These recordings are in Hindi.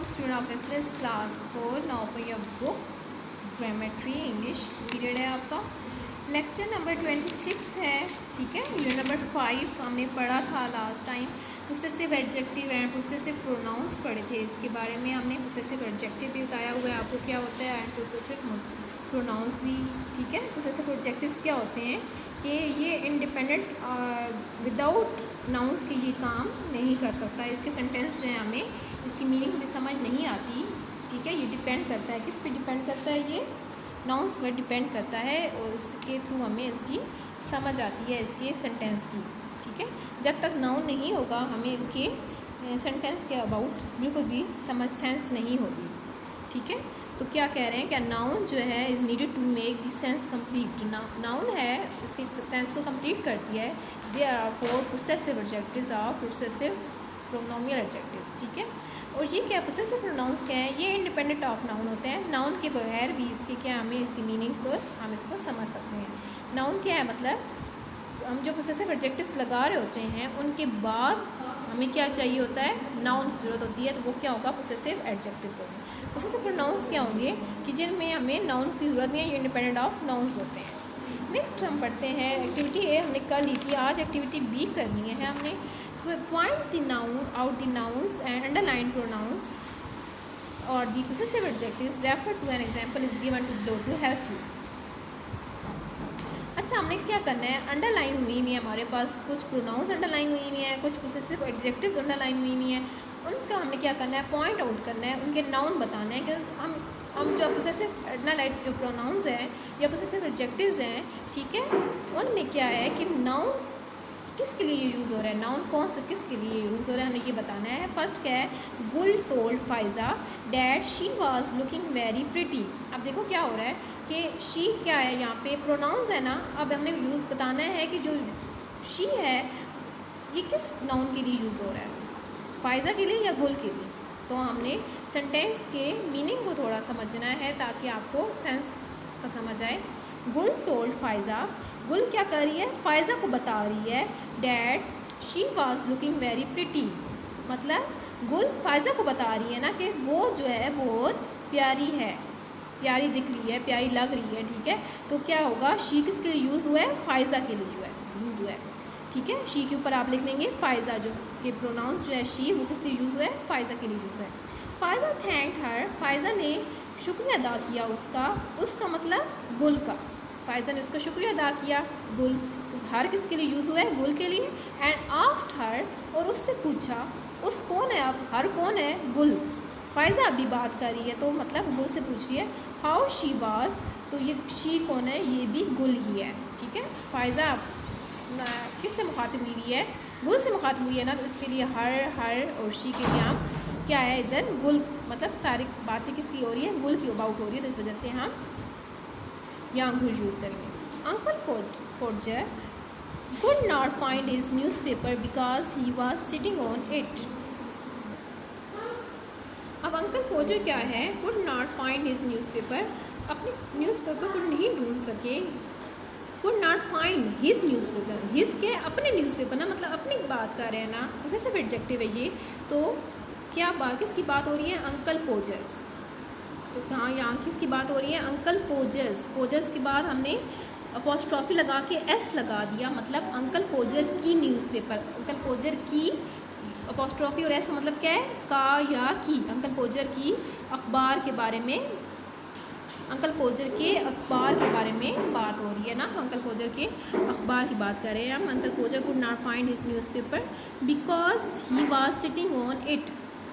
student of business class 4 now for your book Geometry English period है आपका। लेक्चर नंबर 26 है, ठीक है। यूनिट नंबर 5 हमने पढ़ा था last time. Possessive adjective and possessive pronouns पढ़े थे। इसके बारे में हमने पोसेसिव एडजेक्टिव भी बताया हुआ है आपको क्या होता है, एंड पोसेसिव प्रोनाउंस भी, ठीक है। पोसेसिव एडजेक्टिव्स क्या होते हैं कि ये इंडिपेंडेंट विदाउट नाउंस के ये काम नहीं कर सकता। इसके सेंटेंस जो है हमें इसकी मीनिंग भी समझ नहीं आती, ठीक है। ये डिपेंड करता है, किस पे डिपेंड करता है, ये नाउंस पर डिपेंड करता है, और इसके थ्रू हमें इसकी समझ आती है, इसके सेंटेंस की, ठीक है। जब तक नाउन नहीं होगा हमें इसके सेंटेंस के अबाउट बिल्कुल भी समझ सेंस नहीं होगी, ठीक है। तो क्या कह रहे हैं, क्या नाउन जो है is needed to make the sense complete. जो नाउन है इसके सेंस को कंप्लीट करती है। देयर आर 4 पोसेसिव एडजेक्टिव्स और पोसेसिव प्रोनोमियल एडजेक्टिव्स, ठीक है। और ये क्या पोसेसिव प्रोनाउंस क्या है, ये इंडिपेंडेंट ऑफ नाउन होते हैं। नाउन के बगैर भी इसके क्या हमें इसकी मीनिंग को हम इसको समझ सकते हैं। नाउन क्या है, मतलब हम जो पोसेसिव एडजेक्टिव्स लगा रहे होते हैं उनके बाद हमें क्या चाहिए होता है, नाउन की ज़रूरत होती है, तो वो क्या होगा, पोसेसिव एडजेक्टिव्स होंगे। पोसेसिव प्रोनाउंस क्या होंगे कि जिनमें हमें नाउन्स की ज़रूरत नहीं है, ये इंडिपेंडेंट ऑफ नाउन्स होते हैं। नेक्स्ट हम पढ़ते हैं एक्टिविटी ए हमने कल ली थी, आज एक्टिविटी बी करनी है हमने। Point the noun out the nouns and underline pronouns और the possessive adjectives refer to an example is given to below to help you. अच्छा, हमने क्या करना है, अंडरलाइन हुई हुई है हमारे पास, कुछ प्रोनाउंस अंडरलाइन हुई हुई हैं, कुछ पोसेसिव एडजेक्टिव अंडरलाइन हुई हुई हैं। उनका हमने क्या करना है, पॉइंट आउट करना है, उनके नाउन बताना है कि हम जो पोसेसिव अंडरलाइन जो प्रोनाउंस हैं या पोसेसिव एडजेक्टिव्स हैं, ठीक है, उनमें क्या है कि नाउन किसके लिए यूज़ हो रहा है, नाउन कौन से किसके लिए यूज़ हो रहा है, हमें ये बताना है। फर्स्ट क्या है, गुल told Pfizer that she was looking very pretty. अब देखो क्या हो रहा है कि शी क्या है, यहाँ पे प्रोनाउंस है ना। अब हमने यूज़ बताना है कि जो शी है ये किस नाउन के लिए यूज़ हो रहा है, फाइजा के लिए या गुल के लिए। तो हमने सेंटेंस के मीनिंग को थोड़ा समझना है ताकि आपको सेंस इसका समझ आए। गुल टोल्ड फाइजा, गुल क्या कर रही है, फाइजा को बता रही है that she was looking very pretty. मतलब गुल फाइजा को बता रही है ना कि वो जो है बहुत प्यारी है, प्यारी दिख रही है, प्यारी लग रही है, ठीक है। तो क्या होगा, शी किसके लिए यूज़ हुआ है, फाइजा के लिए यूज़ हुआ है, ठीक है। शी के ऊपर आप लिख लेंगे फाइजा, जो कि प्रोनाउंस जो है शी, वो किस लिए यूज़ हुआ है, फाइजा के लिए यूज़ हुआ है। फाइजा थैंक हर, फाइजा ने शुक्रिया अदा किया उसका मतलब गुल का। फाइजा ने उसका शुक्रिया अदा किया, गुल, तो हर किसके लिए यूज़ हुआ है, गुल के लिए। एंड आस्क्ड हर, और उससे पूछा, उस कौन है, अब हर कौन है, गुल। फाइजा अभी बात कर रही है तो मतलब गुल से पूछ रही है हाउ शी वाज, तो ये शी कौन है, ये भी गुल ही है, ठीक है। फाइजा किससे मुखातिब हुई है, गुल से मुखातिब हुई है ना, तो इसके लिए हर और शी के लिए हम क्या है, इधर गुल, मतलब सारी बातें किसकी हो रही है, गुल की अबाउट हो रही है, तो इस वजह से हम यहाँ गुल यूज़ करेंगे। Uncle Podger could not find his newspaper because he was sitting on it। अब अंकल पोर्जर क्या है, could not find his newspaper, अपने न्यूज़पेपर को नहीं ढूंढ सके। could not find his newspaper, his के अपने न्यूज़पेपर ना, मतलब अपनी बात कर रहे हैं ना, उसे सिर्फ एडजेक्टिव है ये। तो क्या बात किसकी बात हो रही है, अंकल पोर्जर्स। तो कहाँ यहाँ किसकी बात हो रही है, अंकल पोर्जर्स। पोर्जर्स के बाद हमने अपॉस्ट्रॉफी लगा के एस लगा दिया, मतलब अंकल पोर्जर की न्यूज़पेपर, अंकल पोर्जर की अपॉस्ट्रॉफी और एस का मतलब क्या है, का या की। अंकल पोर्जर की अखबार के बारे में, अंकल पोर्जर के अखबार के बारे में बात हो रही है ना, तो अंकल पोर्जर के अखबार की बात कर रहे हैं हम। Uncle Podger could not find his newspaper because he was sitting on it.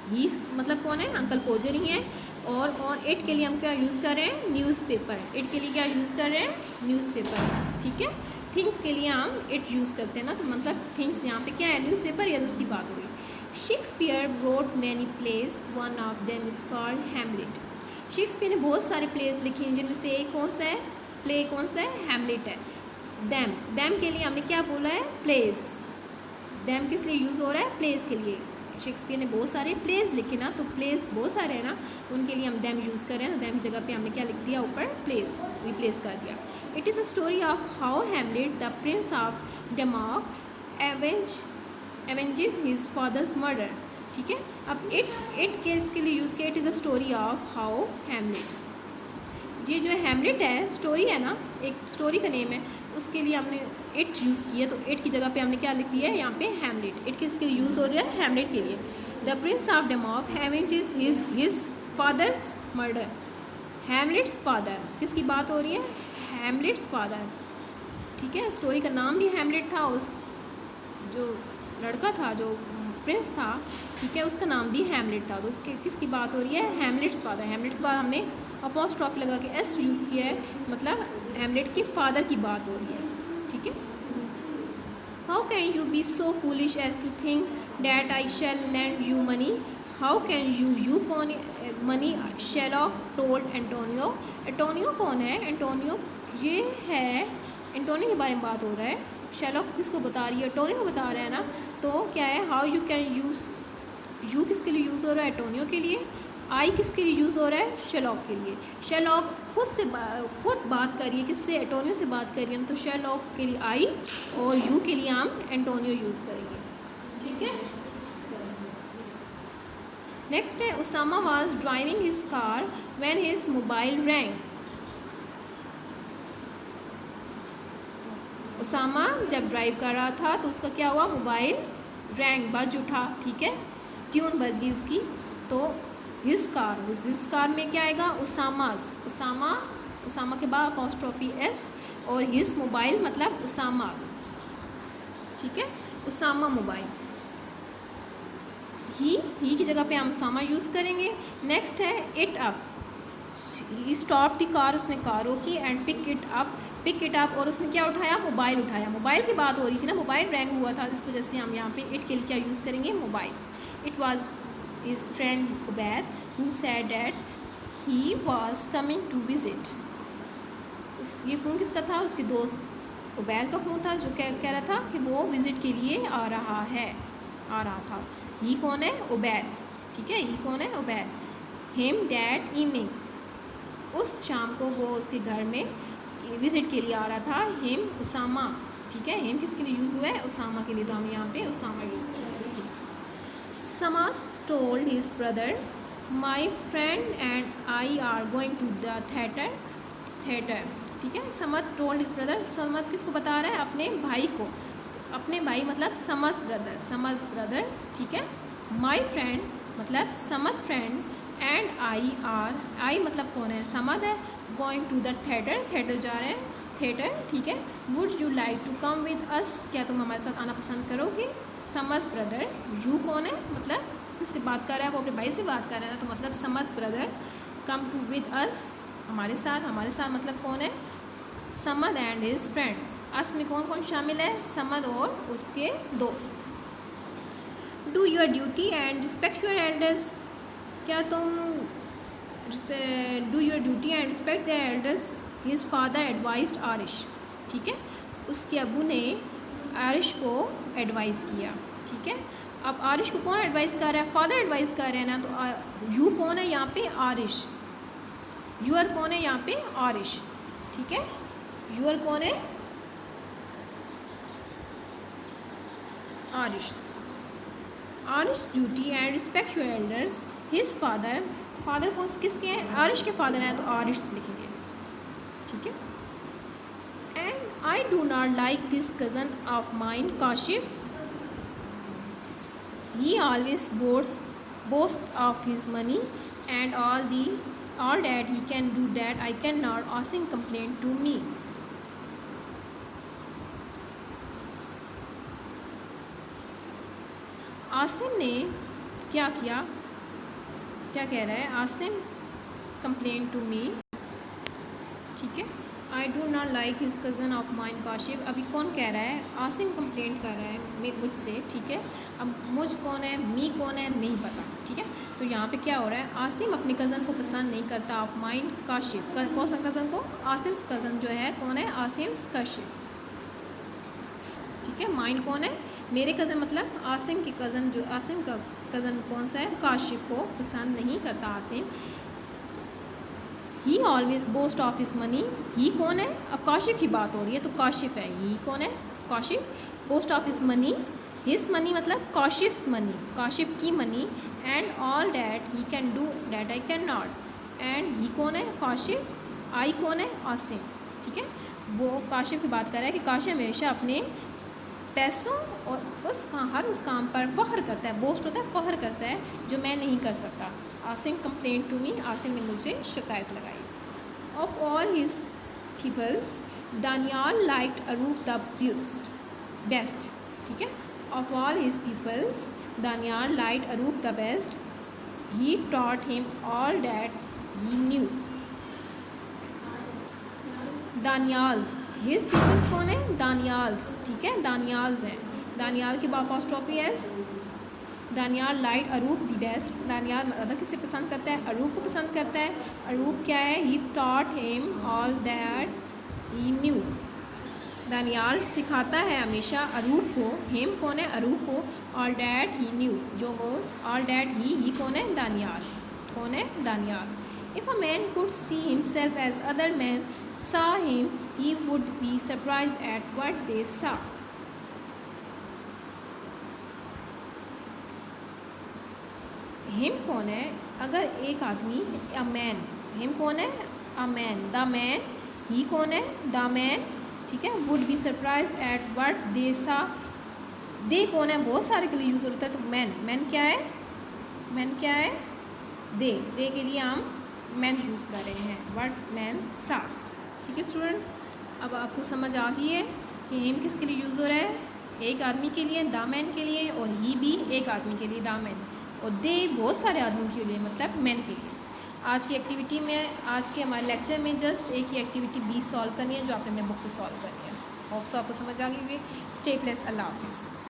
He मतलब कौन है, अंकल पोर्जर ही है, और ऑन इट के लिए हम क्या यूज़ कर रहे हैं, न्यूज़पेपर। इट के लिए क्या यूज़ कर रहे हैं, न्यूज़पेपर, ठीक है। थिंग्स के लिए हम इट यूज़ करते हैं ना, तो मतलब थिंग्स यहाँ पे क्या है, न्यूज़पेपर, या तो उसकी बात हो रही है। Shakespeare road many place, one of them is called Hamlet. Shakespeare ने बहुत सारे प्लेस लिखे हैं, जिनमें से एक कौन सा है, प्ले कौन सा है, हैमलेट है। दैम के लिए हमने क्या बोला है, प्लेस। दैम किस लिए यूज़ हो रहा है, प्लेस के लिए। शेक्सपियर ने बहुत सारे प्लेस लिखे ना, तो प्लेस बहुत सारे हैं ना, तो उनके लिए हम दैम यूज़ कर रहे हैं। तो दैम की जगह पे हमने क्या लिख दिया, ऊपर प्लेस रिप्लेस कर दिया। It is a story of how Hamlet the prince of Denmark avenges his father's murder. ठीक है। अब इट केस के लिए यूज़ किया, it is a story of how Hamlet. ये जो हैमलेट है स्टोरी है ना, एक स्टोरी का नेम है, उसके लिए हमने इट यूज़ किया, तो इट की जगह पे हमने क्या लिख दिया है यहाँ पे हैमलेट। इट किसके लिए यूज़ हो रहा है, हैमलेट के लिए। The prince of Denmark avenges his father's murder. Hamlet's father, किसकी बात हो रही है, हैमलेट्स फादर, ठीक है। स्टोरी का नाम भी हैमलेट था, उस जो लड़का था जो प्रिंस था, ठीक है, उसका नाम भी हैमलेट था। तो उसके किसकी बात हो रही है, हैमलेट्स फादर। हैमलेट के बाद हमने अपॉस्ट्रॉफी लगा के एस यूज़ किया है, मतलब हैमलेट के फादर की बात हो रही है, ठीक है। How can you be so foolish as to think that I shall lend you money. How can you कौन money, Shylock told Antonio. Antonio कौन है, एंटोनियो ये है, एंटोनियो के बारे में बात हो रहा है। शेरलॉक किसको बता रही है, एंटोनियो को बता रहा है ना। तो क्या है, how you can use, you किसके लिए यूज़ हो रहा है, एंटोनियो के लिए। आई किसके लिए यूज़ हो रहा है, शेरलॉक के लिए। शेरलॉक खुद बात कर रही है, किससे, एंटोनियो से बात कर रही है ना, तो शेरलॉक के लिए आई और यू के लिए हम एंटोनियो यूज़ करेंगे, ठीक है। नेक्स्ट है, Usama was driving his car when his mobile rang. Usama जब ड्राइव कर रहा था तो उसका क्या हुआ, मोबाइल रैंग, बज उठा, ठीक है, ट्यून बज गई उसकी। तो हिज कार, हिज कार में क्या आएगा, उसामास, उसामा के बाद अपॉस्ट्रोफी एस, और हिज मोबाइल मतलब उसामास, ठीक है, उसामा मोबाइल। ही की जगह पे हम उसामा यूज़ करेंगे। नेक्स्ट है it up, stop the car, उसने कार रोकी, एंड पिक इट अप, और उसने क्या उठाया, मोबाइल उठाया। मोबाइल की बात हो रही थी ना, मोबाइल रैंग हुआ था, इस वजह से हम यहाँ पे इट के लिए क्या यूज़ करेंगे, mobile. It was his friend Ubaid who said that he was coming to visit. ये फ़ोन किसका था, उसके दोस्त उबैद का फ़ोन था, जो कह रहा था कि वो विज़िट के लिए आ रहा था। ही कौन है, उबैद, ठीक है, ही कौन है, उबैद। हिम डैट इवनिंग, उस शाम को वो उसके घर में विज़िट के लिए आ रहा था। हिम उसामा, ठीक है, हिम किसके लिए यूज़ हुआ है, उसामा के लिए, तो हम यहाँ पे उसामा यूज़ करेंगे। Samad told his brother my friend and I are going to the theatre, ठीक है। समत टोल्ड हिज ब्रदर, समत किसको बता रहा है, अपने भाई को, अपने भाई मतलब समस ब्रदर, ठीक है। माई फ्रेंड मतलब समत फ्रेंड, एंड आई मतलब कौन है, समद है। गोइंग टू द थिएटर जा रहे हैं, थिएटर, ठीक है। Would you like to come with us, क्या तुम हमारे साथ आना पसंद करोगे। समद ब्रदर, यू कौन है, मतलब किससे बात कर रहा है, वो अपने भाई से बात कर रहा है ना, तो मतलब Samad brother come to with us, हमारे साथ मतलब कौन है, Samad and his friends. Us में कौन कौन शामिल है, समद और उसके दोस्त। Do your duty and respect your elders, क्या तुम do your duty and respect their elders. His father advised Arish, ठीक है, उसके अबू ने आरिश को एडवाइस किया, ठीक है। अब आरिश को कौन एडवाइस कर रहा है, फादर एडवाइस कर रहे हैं ना, तो यू कौन है यहाँ पे, आरिश। यूर कौन है यहाँ पे, आरिश, ठीक है। यूर कौन है, Aarish. Aarish duty and respect your elders. His father कौन किसके हैं, आरिश के फादर हैं, तो आरिश लिखेंगे, ठीक है। And I do not like this cousin of mine Kashif, he always boast of his money and all that he can do that I cannot, Asim complained to me। Asim ने क्या किया, क्या कह रहा है, आसिम कंप्लेन टू मी, ठीक है। I do not like his cousin of mine Kashif, अभी कौन कह रहा है, आसिम कंप्लेंट कर रहा है मुझसे, ठीक है। अब मुझ कौन है, मी कौन है, नहीं पता, ठीक है। तो यहाँ पे क्या हो रहा है, आसिम अपने कज़न को पसंद नहीं करता, ऑफ माइन काशिफ, कौन सा कज़न को, आसिम कज़न जो है कौन है, आसिम काशिफ, ठीक है। माइन कौन है, मेरे कज़न मतलब आसिम की कज़न, जो आसिम का कज़न कौन सा है, काशिफ को पसंद नहीं करता Asim. He always boast of his money, he कौन है, अब काशिफ की बात हो रही है तो काशिफ है, ही कौन है, Kashif. Boast of his money his money मतलब काशिफ्स मनी, काशिफ की money, and all that he can do that I can not. And he कौन है? काशिफ। आई कौन है? आसिम। ठीक है, वो काशिफ की बात कर रहा है कि काशिफ हमेशा अपने पैसों और उस काम पर फ़ख्र करता है, बोस्ट होता है, फ़ख्र करता है जो मैं नहीं कर सकता। Asim complain to me, Asim ने मुझे शिकायत लगाई। Of all his peoples Daniyal liked Arup the best. ठीक है, of all his peoples Daniyal liked Arup the best, he taught him all that he knew. Daniyal's, his peoples कौन है? दानियाल्स। ठीक है, दानियाल्स हैं। दानियाल के बाद apostrophe S. Daniyal like Arup the best, Daniyal ज़्यादा किसे पसंद करता है? अरूप को पसंद करता है। अरूप क्या है? ही taught him all that he new. Daniyal सिखाता है हमेशा अरूप को, हिम कौन है? अरूप को, ऑल डैट ही न्यू, जो वो ऑल डैट ही कौन है? दानियाल। कौन है? Daniyal. If a man could see himself as other men saw him, he would be surprised at what they saw. Him कौन है? अगर एक आदमी, अ मैन, हिम कौन है? अ मैन, द मैन, ही कौन है? The man. ठीक है, would be surprise at what they सा, दे कौन है? बहुत सारे के लिए यूज़ होता है, तो मैन, मैन क्या है? मैन क्या है? दे के लिए हम मैन यूज़ कर रहे हैं, व्हाट मैन सा। ठीक है स्टूडेंट्स, अब आपको समझ आ गई है कि हिम किसके लिए यूज़ हो रहा है? एक आदमी के लिए, द मैन के लिए, और ही भी एक आदमी के लिए, द मैन, और दे बहुत सारे आदमियों के लिए, मतलब मैन के लिए। आज की एक्टिविटी में, आज के हमारे लेक्चर में जस्ट एक ही एक्टिविटी बी सॉल्व करनी है जो आपने अपने बुक पे सॉल्व करनी है। होप सो आपको समझ आ गई होगी। स्टे प्लेस, अल्लाह हाफिज़।